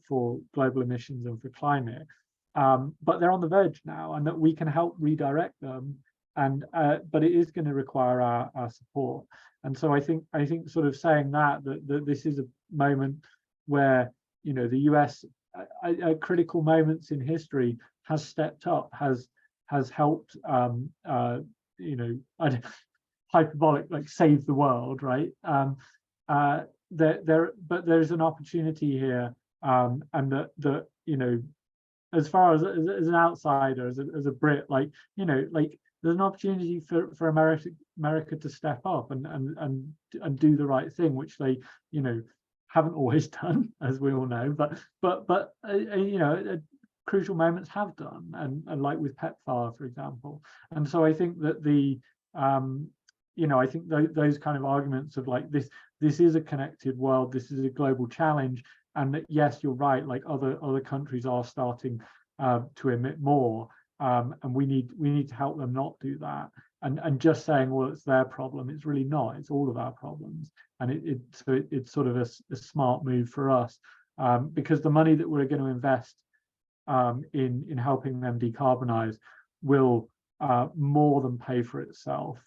global emissions and for climate. But they're on the verge now, and that we can help redirect them. And but it is going to require our support. And so I think sort of saying that this is a moment where, you know, the US at critical moments in history has stepped up, has helped, you know, hyperbolic, like save the world, right? But there's an opportunity here, and that you know, as far as an outsider, as a Brit, like, you know, like there's an opportunity for America to step up and do the right thing, which they, you know, haven't always done, as we all know, but you know, at crucial moments have done, and like with PEPFAR, for example. And so I think that you know, I think those kind of arguments of like this is a connected world, this is a global challenge, and that yes, you're right, like other countries are starting to emit more, and we need to help them not do that. And just saying, well, it's their problem, it's really not. It's all of our problems, and it's sort of a smart move for us, because the money that we're going to invest in helping them decarbonize will more than pay for itself,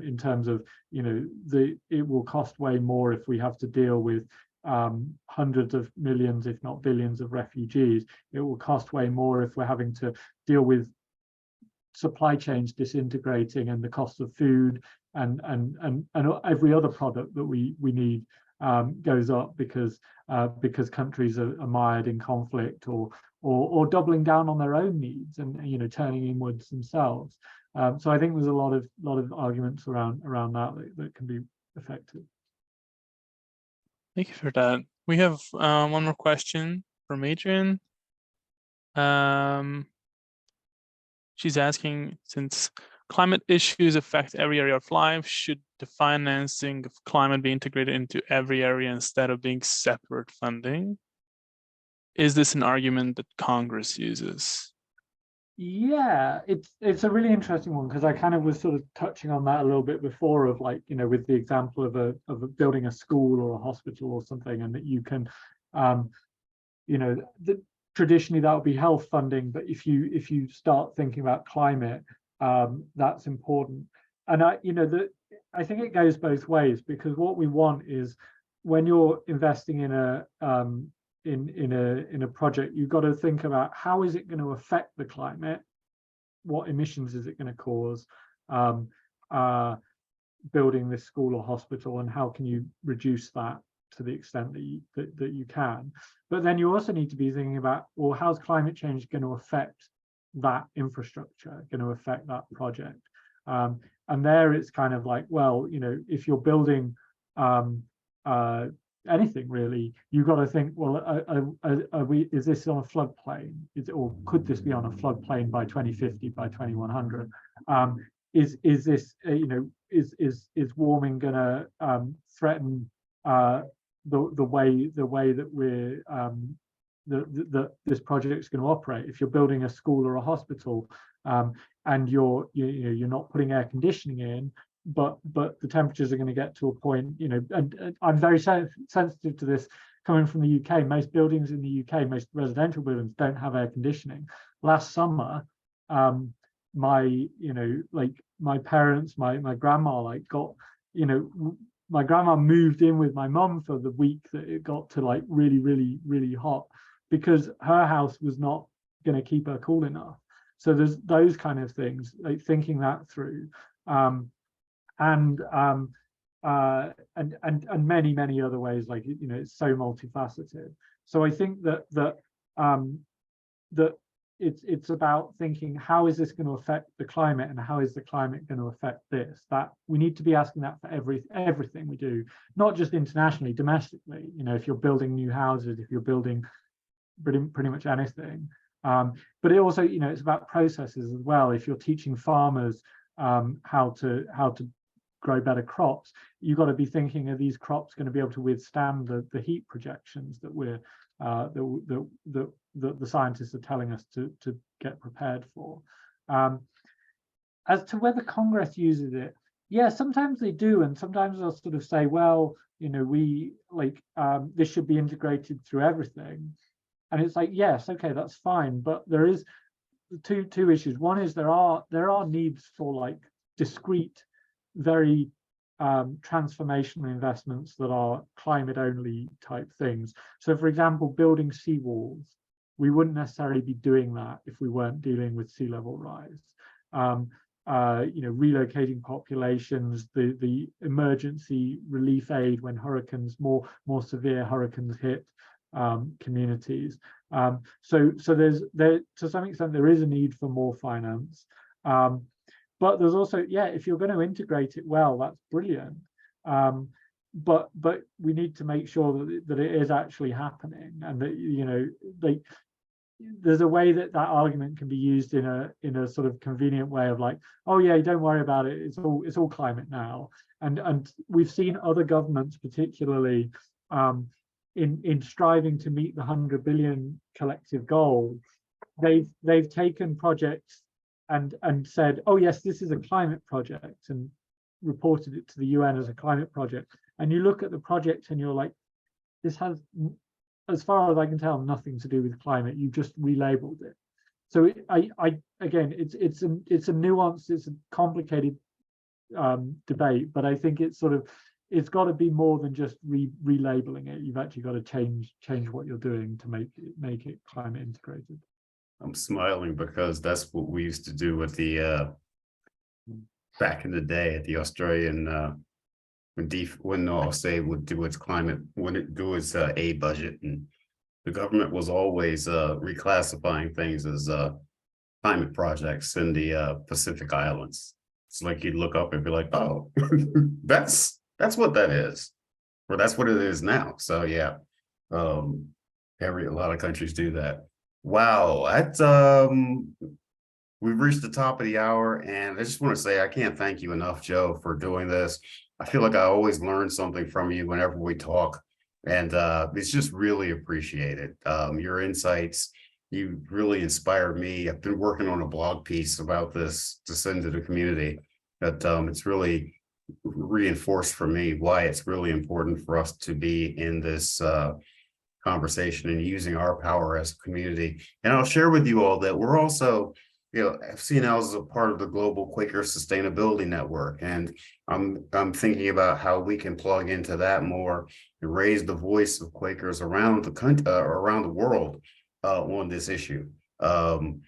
in terms of, you know, it will cost way more if we have to deal with hundreds of millions, if not billions, of refugees. It will cost way more if we're having to deal with supply chains disintegrating and the cost of food and every other product that we need goes up because countries are mired in conflict or doubling down on their own needs and, you know, turning inwards themselves. So I think there's a lot of arguments around that can be effective. Thank you for that. We have one more question from Adrian. She's asking, since climate issues affect every area of life, should the financing of climate be integrated into every area instead of being separate funding? Is this an argument that Congress uses? Yeah, it's a really interesting one, because I kind of was sort of touching on that a little bit before, of like, you know, with the example of building a school or a hospital or something, and that you can, you know, traditionally that would be health funding, but if you start thinking about climate, that's important. And I think it goes both ways, because what we want is, when you're investing in a project, you've got to think about how is it going to affect the climate, what emissions is it going to cause, building this school or hospital, and how can you reduce that to the extent that you can. But then you also need to be thinking about, well, how's climate change going to affect that infrastructure, going to affect that project? And there it's kind of like, well, you know, if you're building anything really, you've got to think, well, is this on a floodplain? Or could this be on a floodplain by 2050, by 2100? Is this, you know, is warming going to threaten the way that we're that this project is going to operate? If you're building a school or a hospital, and you're not putting air conditioning in, but the temperatures are going to get to a point, you know, and I'm very sensitive to this coming from the UK. Most buildings in the UK, most residential buildings, don't have air conditioning. Last summer, my parents, my grandma, like, got, you know, my grandma moved in with my mum for the week that it got to like really hot, because her house was not going to keep her cool enough. So there's those kind of things, like thinking that through, and many other ways, like, you know, it's so multifaceted. So I think that it's about thinking, how is this going to affect the climate, and how is the climate going to affect this? That we need to be asking that for everything we do, not just internationally, domestically. You know, if you're building new houses, if you're building pretty much anything. But it also, you know, it's about processes as well. If you're teaching farmers how to grow better crops, you've got to be thinking, are these crops going to be able to withstand the heat projections that we're that the scientists are telling us to get prepared for. As to whether Congress uses it, yeah, sometimes they do, and sometimes they'll sort of say, well, you know, we like this should be integrated through everything. And it's like, yes, okay, that's fine, but there is two issues. One is there are needs for like discrete, very transformational investments that are climate only type things. So for example, building seawalls, we wouldn't necessarily be doing that if we weren't dealing with sea level rise. You know, relocating populations, the emergency relief aid when hurricanes, more severe hurricanes hit communities. So there's to some extent there is a need for more finance, but there's also, yeah, if you're going to integrate it well, that's brilliant, but we need to make sure that it is actually happening, and that, you know, there's a way that argument can be used in a sort of convenient way of like, oh yeah, don't worry about it, it's all climate now. And we've seen other governments, particularly in striving to meet the 100 billion collective goal, they've taken projects and said, oh yes, this is a climate project, and reported it to the UN as a climate project. And you look at the project and you're like, this has, as far as I can tell, nothing to do with climate. You just relabeled it. So again, it's a nuanced, it's a complicated debate, but I think it's got to be more than just relabeling it. You've actually got to change what you're doing to make it climate integrated. I'm smiling because that's what we used to do with the back in the day at the Australian when Australia would do its climate, when it do its aid budget, and the government was always reclassifying things as climate projects in the Pacific Islands. It's like you'd look up and be like, oh, that's what that is, or that's what it is now. So yeah, a lot of countries do that. Wow, that's we've reached the top of the hour, and I just want to say I can't thank you enough, Joe, for doing this. I feel like I always learn something from you whenever we talk, and it's just really appreciated. Your insights, you really inspired me. I've been working on a blog piece about this to send to the community, but it's really reinforced for me why it's really important for us to be in this conversation and using our power as a community. And I'll share with you all that we're also, FCNL is a part of the Global Quaker Sustainability Network, and I'm thinking about how we can plug into that more and raise the voice of Quakers around the country, around the world, on this issue. So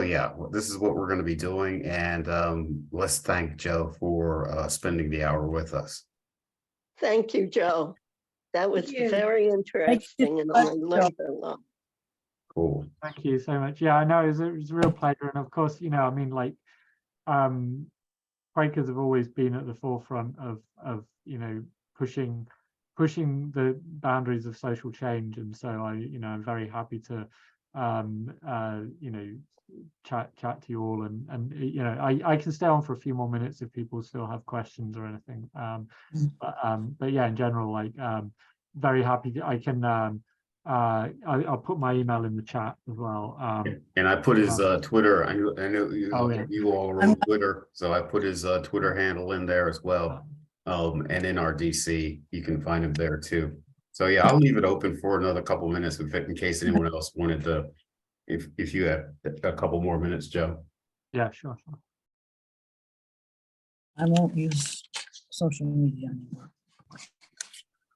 yeah, this is what we're going to be doing, and let's thank Joe for spending the hour with us. Thank you, Joe. That was very interesting, and I learned a lot. Cool. Thank you so much. Yeah, I know it was a real pleasure. And of course, I mean, like, Quakers have always been at the forefront of pushing the boundaries of social change. And so I'm very happy to, chat to you all. And I can stay on for a few more minutes if people still have questions or anything. But yeah, in general, like, very happy. I can, I'll put my email in the chat as well. And I put his Twitter. I know you all are on Twitter, so I put his Twitter handle in there as well. And NRDC, you can find him there too. So yeah, I'll leave it open for another couple minutes in case anyone else wanted to. If you have a couple more minutes, Joe. Yeah, sure. I won't use social media anymore.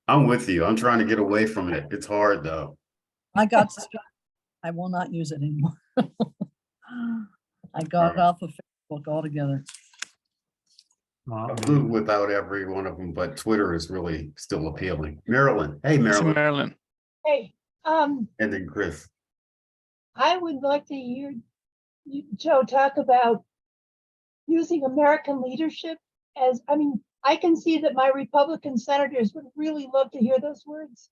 I'm with you. I'm trying to get away from it. It's hard though. I will not use it anymore. I got off of Facebook altogether. I'm good without every one of them, but Twitter is really still appealing. Marilyn. Hey, Marilyn. Marilyn. Hey, And then Chris. I would like to hear you, Joe, talk about using American leadership as, I mean, I can see that my Republican senators would really love to hear those words.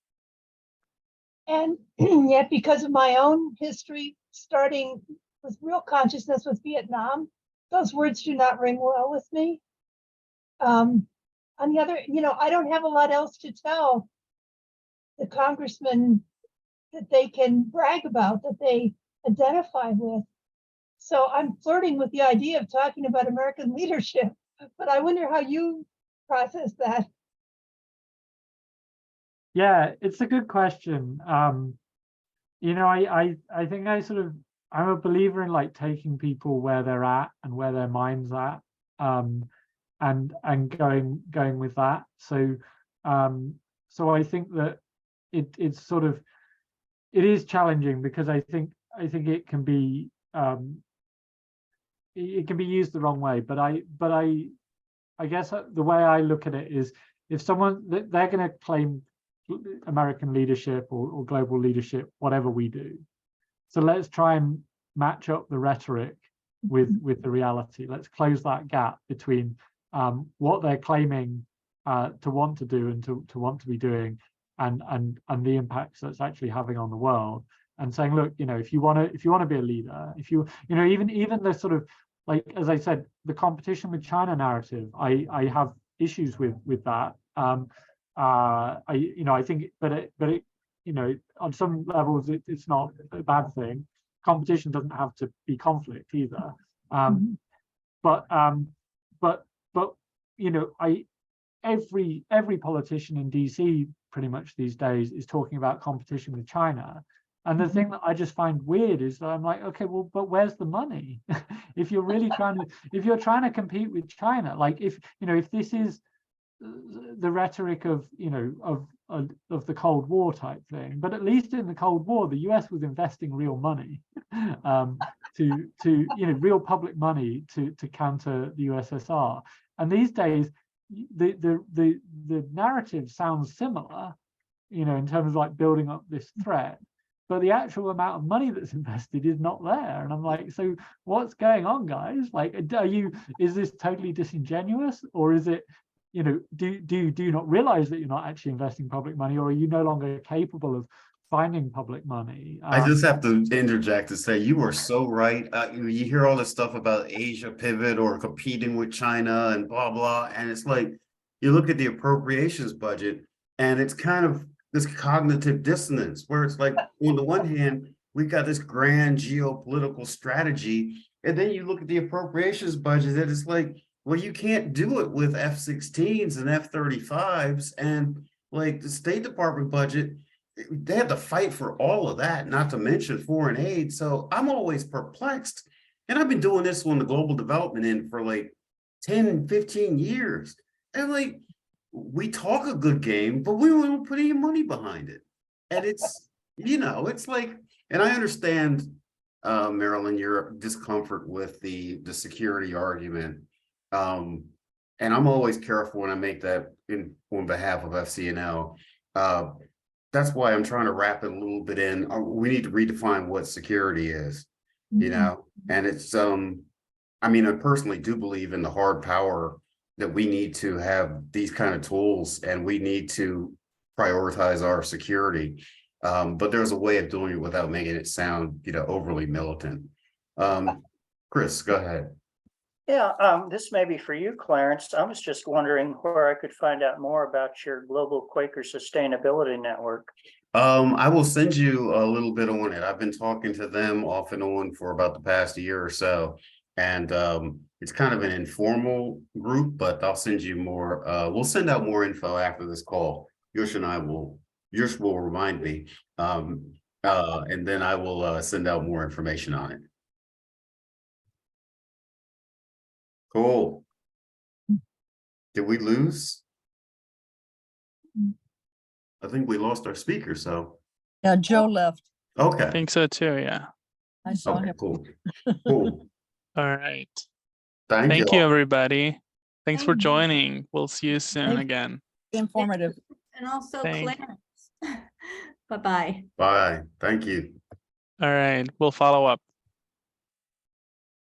And yet, because of my own history, starting with real consciousness with Vietnam, those words do not ring well with me. On the other, I don't have a lot else to tell the congressman that they can brag about, that they identify with. So I'm flirting with the idea of talking about American leadership, but I wonder how you process that. Yeah, it's a good question. I think I'm a believer in like taking people where they're at and where their mind's at, and going with that. So I think that it is challenging because I think it can be used the wrong way. But I guess the way I look at it is, if someone they're going to claim American leadership or global leadership, whatever we do, so let's try and match up the rhetoric with the reality. Let's close that gap between what they're claiming to want to do and to want to be doing, and the impacts that's actually having on the world, and saying, look, if you want to be a leader, if even the sort of, like, as I said, the competition with China narrative, I have issues with that. I think, but it on some levels it's not a bad thing. Competition doesn't have to be conflict either. But every politician in DC pretty much these days is talking about competition with China. And the thing that I just find weird is that I'm like, okay, well, but where's the money? If you're really trying to compete with China, like if this is the rhetoric of the Cold War type thing, but at least in the Cold War, the US was investing real money to real public money to counter the USSR. And these days, the narrative sounds similar, in terms of like building up this threat, but the actual amount of money that's invested is not there. And I'm like, so what's going on, guys? Like, is this totally disingenuous, or is it, do you not realize that you're not actually investing public money, or are you no longer capable of finding public money? I just have to interject to say you are so right. You hear all this stuff about Asia pivot or competing with China and blah, blah. And it's like, you look at the appropriations budget and it's kind of this cognitive dissonance where it's like, on the one hand, we got this grand geopolitical strategy. And then you look at the appropriations budget and it's like, well, you can't do it with F-16s and F-35s. And like the State Department budget, they have to fight for all of that, not to mention foreign aid. So I'm always perplexed. And I've been doing this on the global development end for like 10, 15 years. And like, we talk a good game, but we don't put any money behind it. And it's, it's like, and I understand, Marilyn, your discomfort with the security argument. And I'm always careful when I make that on behalf of FCNL. That's why I'm trying to wrap it a little bit in. We need to redefine what security is, and it's, I personally do believe in the hard power that we need to have these kind of tools, and we need to prioritize our security. But there's a way of doing it without making it sound, overly militant. Chris, go ahead. Yeah, this may be for you, Clarence. I was just wondering where I could find out more about your Global Quaker Sustainability Network. I will send you a little bit on it. I've been talking to them off and on for about the past year or so. And it's kind of an informal group, but I'll send you more. We'll send out more info after this call. Yosh will remind me. And then I will send out more information on it. Cool. Did we lose? I think we lost our speaker, so. Yeah, Joe left. Okay. I think so too, yeah. I saw Okay, him. cool. Cool. All right. Thank you, all. everybody. Thanks for Thank you. joining. We'll see you soon again. Informative. And also Thank- Clarence. Bye-bye. Bye. Thank you. All right. We'll follow up.